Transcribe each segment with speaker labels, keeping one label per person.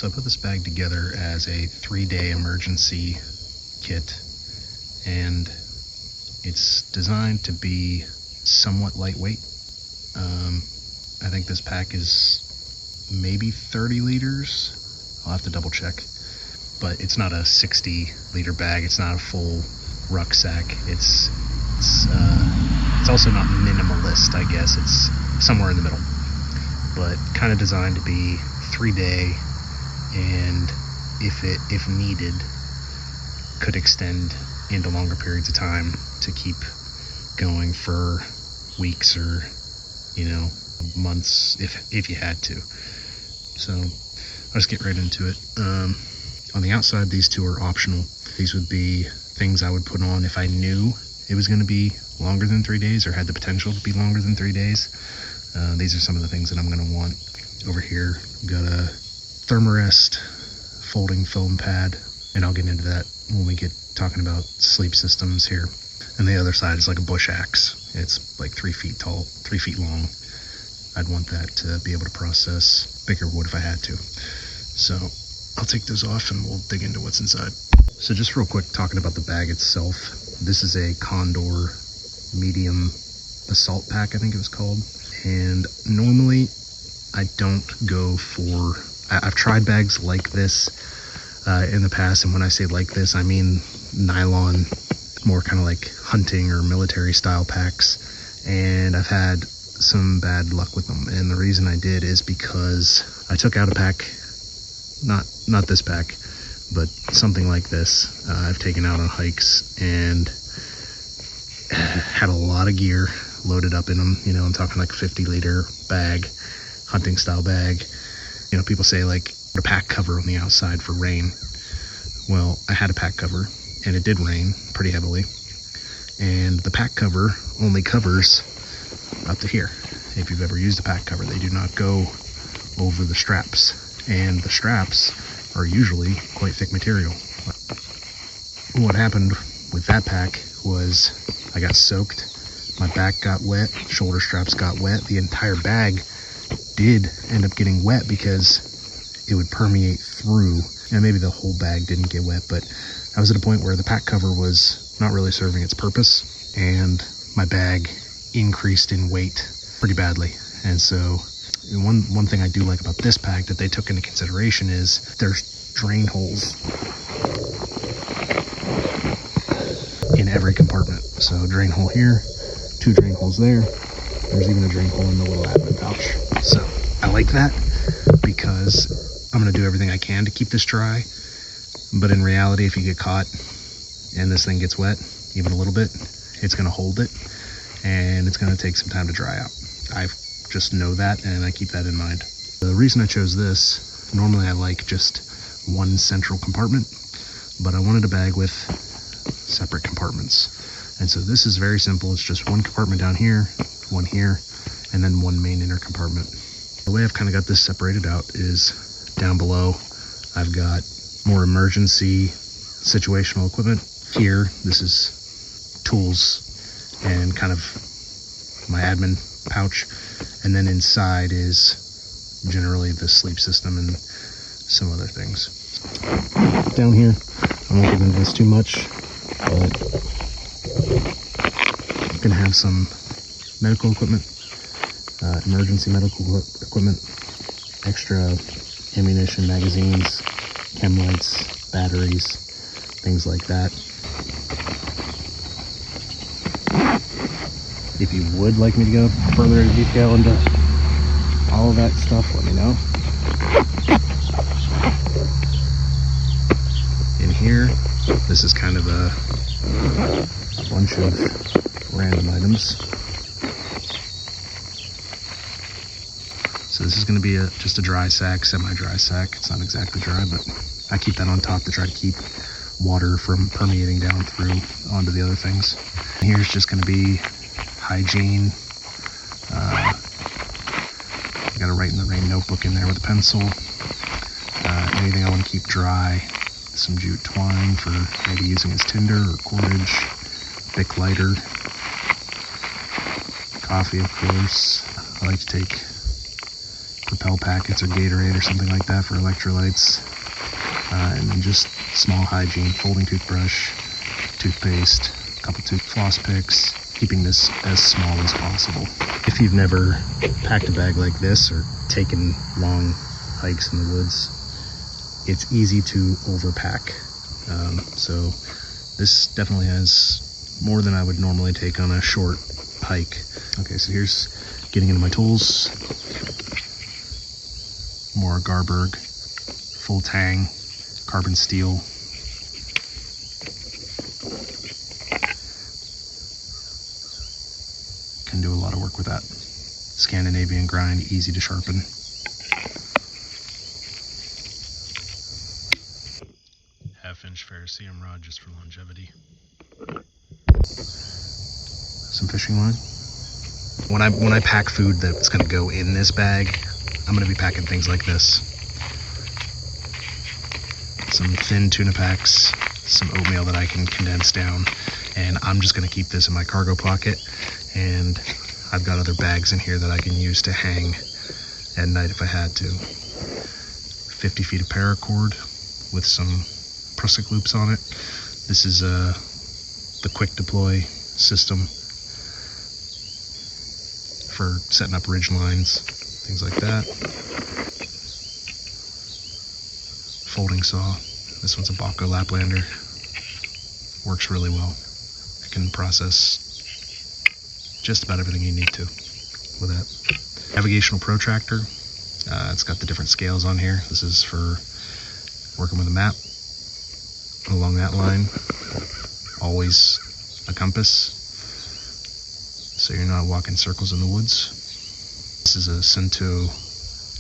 Speaker 1: So I put this bag together as a 3-day emergency kit, and it's designed to be somewhat lightweight. I think this pack is maybe 30 liters. I'll have to double check, but it's not a 60-liter bag. It's not a full rucksack. It's also not minimalist, I guess. It's somewhere in the middle, but kind of designed to be 3-day, and if needed, could extend into longer periods of time to keep going for weeks or, months if you had to. So I'll just get right into it. On the outside, these two are optional. These would be things I would put on if I knew it was going to be longer than 3 days or had the potential to be longer than 3 days. These are some of the things that I'm going to want. Over here, I've got a Thermarest folding foam pad, and I'll get into that when we get talking about sleep systems here. And the other side is like a bush axe. It's like 3 feet tall, 3 feet long. I'd want that to be able to process bigger wood if I had to. So I'll take those off and we'll dig into what's inside. So just real quick, talking about the bag itself. This is a Condor Medium Assault Pack, I think it was called. And normally I don't go for, I've tried bags like this in the past. And when I say like this, I mean nylon, more kind of like hunting or military style packs. And I've had some bad luck with them. And the reason I did is because I took out a pack, not this pack, but something like this. I've taken out on hikes and had a lot of gear loaded up in them. I'm talking like a 50-liter bag, hunting style bag. People say like a pack cover on the outside for rain. Well, I had a pack cover and it did rain pretty heavily. And the pack cover only covers up to here. If you've ever used a pack cover, they do not go over the straps. And the straps are usually quite thick material. What happened with that pack was I got soaked, my back got wet, shoulder straps got wet. The entire bag did end up getting wet because it would permeate through. And maybe the whole bag didn't get wet, but I was at a point where the pack cover was not really serving its purpose, and my bag increased in weight pretty badly. And so one thing I do like about this pack that they took into consideration is there's drain holes in every compartment. So drain hole here, 2 drain holes there. There's even a drain hole in the little admin pouch. So I like that because I'm going to do everything I can to keep this dry. But in reality, if you get caught and this thing gets wet, even a little bit, it's going to hold it and it's going to take some time to dry out. I just know that, and I keep that in mind. The reason I chose this, normally I like just one central compartment, but I wanted a bag with separate compartments. And so this is very simple. It's just one compartment down here, one here, and then one main inner compartment. The way I've kind of got this separated out is down below, I've got more emergency situational equipment. Here, this is tools and kind of my admin pouch. And then inside is generally the sleep system and some other things. Down here, I won't get into this too much, but I'm gonna have some medical equipment, emergency medical equipment, extra ammunition, magazines, chem lights, batteries, things like that. If you would like me to go further into detail into all of that stuff, let me know. In here, this is kind of a bunch of random items. So this is going to be just a dry sack, semi-dry sack. It's not exactly dry, but I keep that on top to try to keep water from permeating down through onto the other things. And here's just going to be hygiene. I got a Write in the Rain notebook in there with a pencil. Anything I want to keep dry. Some jute twine for maybe using as tinder or cordage. Bic lighter. Coffee, of course. I like to take Propel packets or Gatorade or something like that for electrolytes. And then just small hygiene, folding toothbrush, toothpaste, a couple floss picks, keeping this as small as possible. If you've never packed a bag like this or taken long hikes in the woods, it's easy to overpack. So this definitely has more than I would normally take on a short hike. Okay, so here's getting into my tools. More Garberg, full tang, carbon steel. Can do a lot of work with that. Scandinavian grind, easy to sharpen. Half-inch ferrocerium rod just for longevity. Some fishing line. When I pack food that's going to go in this bag, I'm going to be packing things like this. Some thin tuna packs, some oatmeal that I can condense down, and I'm just going to keep this in my cargo pocket. And I've got other bags in here that I can use to hang at night if I had to. 50 feet of paracord with some Prusik loops on it. This is the quick deploy system for setting up ridge lines, things like that. Folding saw. This one's a Baco Laplander. Works really well. It can process just about everything you need to with that. Navigational protractor. It's got the different scales on here. This is for working with a map. Along that line, always a compass, so you're not walking circles in the woods. This is a Cento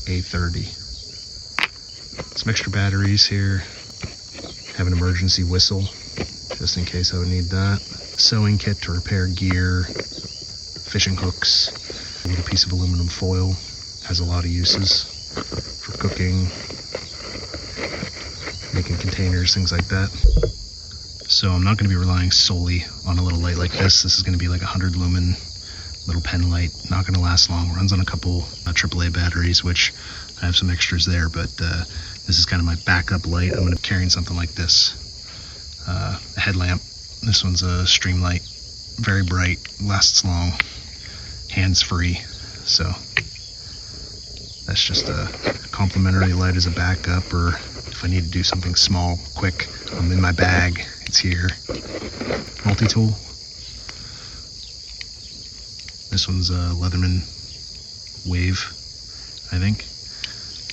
Speaker 1: A30. Some extra batteries here. Have an emergency whistle, just in case I would need that. Sewing kit to repair gear. Fishing hooks. A little piece of aluminum foil. Has a lot of uses for cooking, making containers, things like that. So I'm not going to be relying solely on a little light like this. This is going to be like a 100 lumen little pen light. Not going to last long. Runs on a couple AAA batteries, which I have some extras there, but this is kind of my backup light. I'm going to be carrying something like this. A headlamp. This one's a stream light. Very bright, lasts long, hands-free. So that's just a complimentary light as a backup, or if I need to do something small, quick, I'm in my bag, it's here. Multi-tool. This one's a Leatherman Wave, I think.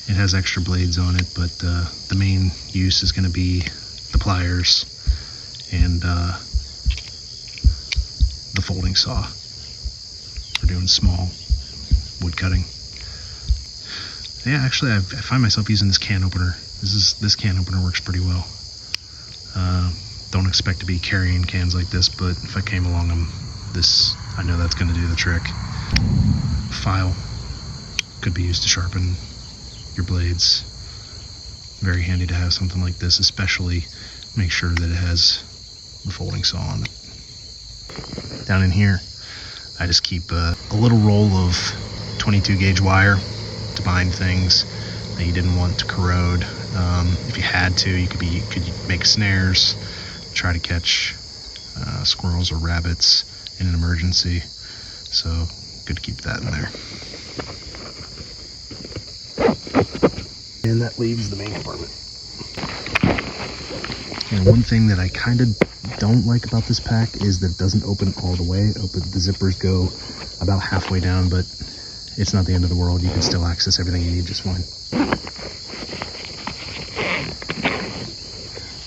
Speaker 1: It has extra blades on it, but the main use is going to be the pliers and the folding saw for doing small wood cutting. Yeah, actually, I find myself using this can opener. This can opener works pretty well. Don't expect to be carrying cans like this, but if I came along them, I know that's going to do the trick. File could be used to sharpen your blades. Very handy to have something like this, especially make sure that it has the folding saw on it. Down in here, I just keep a little roll of 22 gauge wire to bind things that you didn't want to corrode. If you had to, you could make snares, try to catch squirrels or rabbits in an emergency. So good to keep that in there. And that leaves the main compartment. And one thing that I kind of don't like about this pack is that it doesn't open all the way. The zippers go about halfway down, but it's not the end of the world. You can still access everything you need just fine.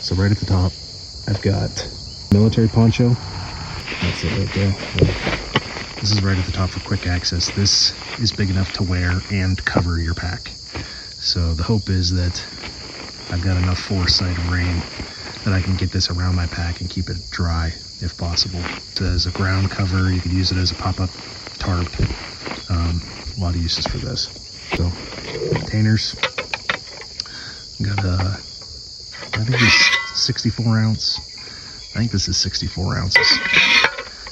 Speaker 1: So right at the top, I've got military poncho. That's it right there. This is right at the top for quick access. This is big enough to wear and cover your pack. So the hope is that I've got enough foresight and rain that I can get this around my pack and keep it dry if possible. So as a ground cover, you could use it as a pop-up tarp. A lot of uses for this. So containers. Got I think this 64 ounce. I think this is 64 ounces.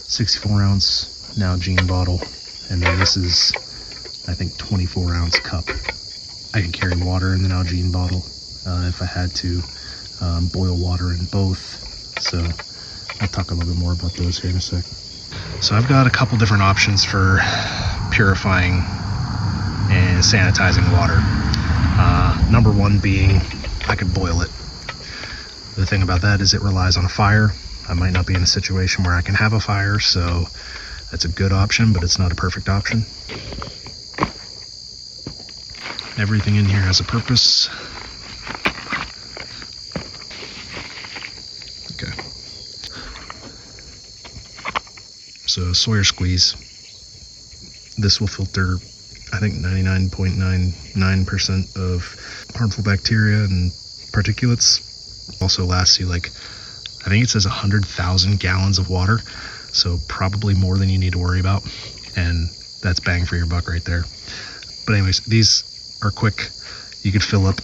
Speaker 1: 64 ounce Nalgene bottle, and then this is I think 24-ounce cup. I can carry water in the Nalgene bottle if I had to, boil water in both. So I'll talk a little bit more about those here in a sec. So I've got a couple different options for purifying and sanitizing water. Number one being I could boil it. The thing about that is it relies on a fire. I might not be in a situation where I can have a fire, so that's a good option, but it's not a perfect option. Everything in here has a purpose. Okay. So Sawyer squeeze. This will filter, I think, 99.99% of harmful bacteria and particulates. Also lasts you like, I think it says 100,000 gallons of water. So probably more than you need to worry about. And that's bang for your buck right there. But anyways, these are quick. You could fill up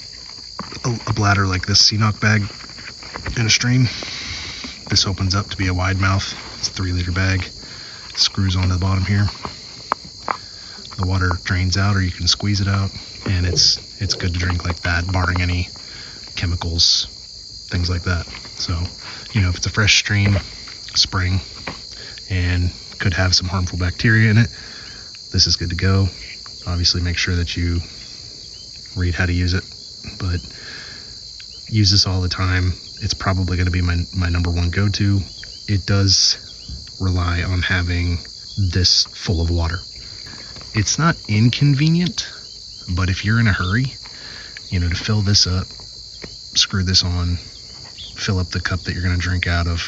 Speaker 1: a bladder like this CNOC bag in a stream. This opens up to be a wide mouth. It's a 3-liter bag. Screws onto the bottom here. The water drains out, or you can squeeze it out, and it's good to drink like that, barring any chemicals, things like that. So, you know, if it's a fresh stream, spring, and could have some harmful bacteria in it, this is good to go. Obviously make sure that you read how to use it, but use this all the time. It's probably going to be my number one go-to. It does rely on having this full of water. It's not inconvenient, but if you're in a hurry, you know, to fill this up, screw this on, fill up the cup that you're going to drink out of,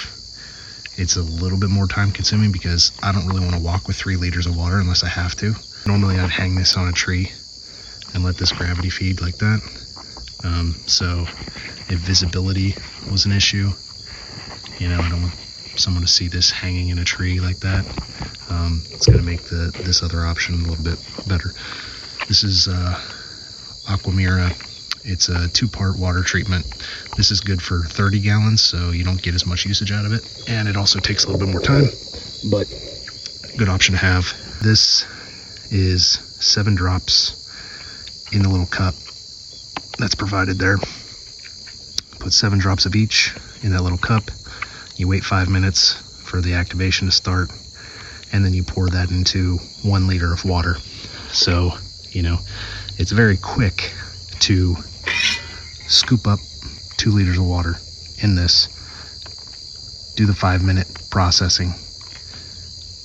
Speaker 1: it's a little bit more time consuming because I don't really want to walk with 3 liters of water unless I have to. Normally I'd hang this on a tree and let this gravity feed like that. So if visibility was an issue, you know, I don't want someone to see this hanging in a tree like that. It's going to make this other option a little bit better. This is Aquamira. It's a 2-part water treatment. This is good for 30 gallons, so you don't get as much usage out of it. And it also takes a little bit more time, but good option to have. This is 7 drops in the little cup that's provided there. Put 7 drops of each in that little cup. You wait 5 minutes for the activation to start, and then you pour that into 1 liter of water. So, you know, it's very quick to scoop up 2 liters of water in this, do the 5-minute processing,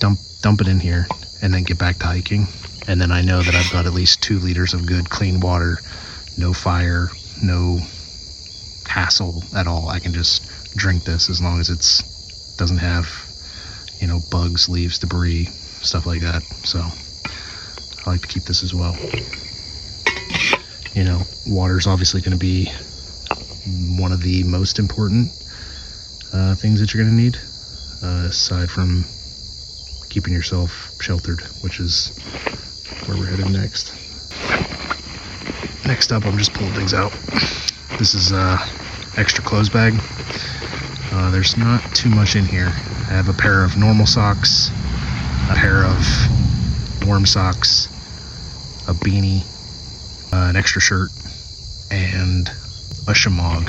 Speaker 1: dump it in here, and then get back to hiking. And then I know that I've got at least 2 liters of good clean water, no fire, no hassle at all. I can just drink this as long as it's doesn't have, you know, bugs, leaves, debris, stuff like that. So I like to keep this as well. You know, water is obviously going to be one of the most important things that you're going to need, aside from keeping yourself sheltered, which is where we're headed next. Next up, I'm just pulling things out. This is extra clothes bag. There's not too much in here. I have a pair of normal socks, a pair of warm socks, a beanie, an extra shirt, and a shemagh.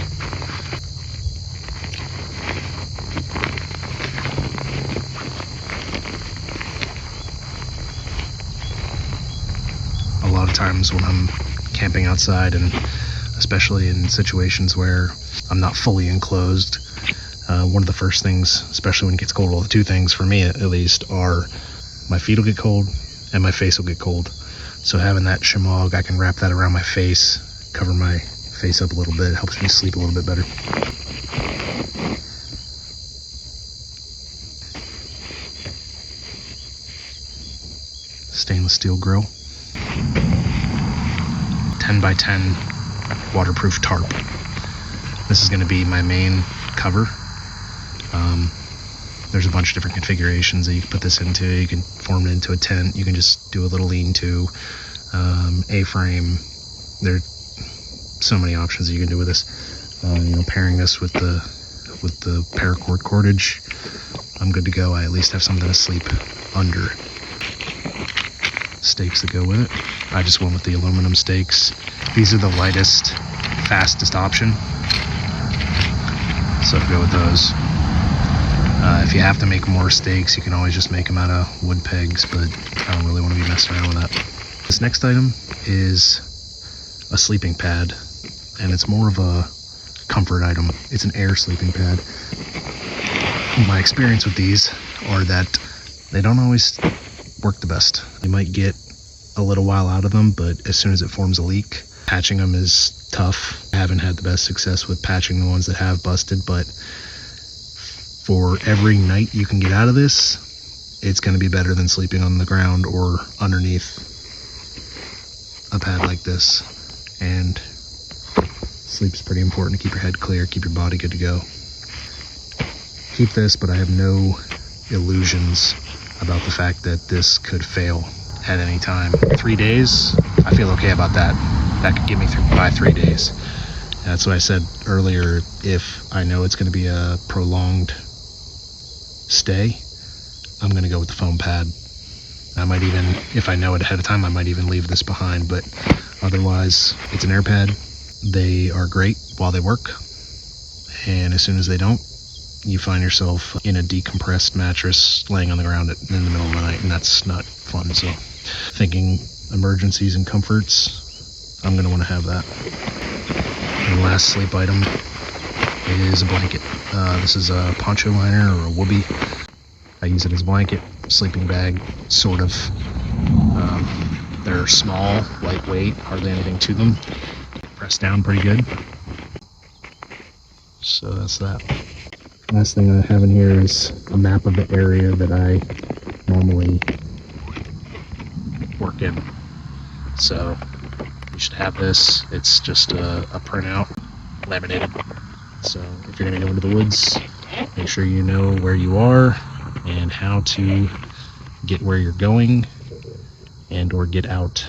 Speaker 1: A lot of times when I'm camping outside, and especially in situations where I'm not fully enclosed, one of the first things, especially when it gets cold, well, the 2 things for me at least are my feet will get cold and my face will get cold. So having that shemagh, I can wrap that around my face, cover my face up a little bit. It helps me sleep a little bit better. Stainless steel grill. 10 by 10 waterproof tarp. This is going to be my main cover. There's a bunch of different configurations that you can put this into. You can form it into a tent. You can just do a little lean-to, A-frame. There's so many options that you can do with this. You know, pairing this with the paracord cordage, I'm good to go. I at least have something to sleep under. stakes that go with it. I just went with the aluminum stakes. These are the lightest, fastest option, so go with those. If you have to make more stakes, you can always just make them out of wood pegs, but I don't really want to be messing around with that. This next item is a sleeping pad, and it's more of a comfort item. It's an air sleeping pad. My experience with these are that they don't always work the best. You might get a little while out of them, but as soon as it forms a leak, patching them is tough. I haven't had the best success with patching the ones that have busted, but for every night you can get out of this, it's going to be better than sleeping on the ground or underneath a pad like this. And sleep's pretty important to keep your head clear, keep your body good to go. Keep this, but I have no illusions about the fact that this could fail at any time. 3 days, I feel okay about that. That could get me through by 3 days. That's what I said earlier. If I know it's going to be a prolonged stay, I'm going to go with the foam pad. I might even, if I know it ahead of time, I might even leave this behind, but otherwise it's an air pad. They are great while they work, and as soon as they don't, you find yourself in a decompressed mattress laying on the ground in the middle of the night, and that's not fun. So thinking emergencies and comforts, I'm going to want to have that. And the last sleep item is a blanket. This is a poncho liner or a whoopee. I use it as a blanket, sleeping bag, sort of. They're small, lightweight, hardly anything to them. Press down pretty good. So that's that. Last thing I have in here is a map of the area that I normally work in. So you should have this. It's just a printout, laminated. So if you're going to go into the woods, make sure you know where you are and how to get where you're going and or get out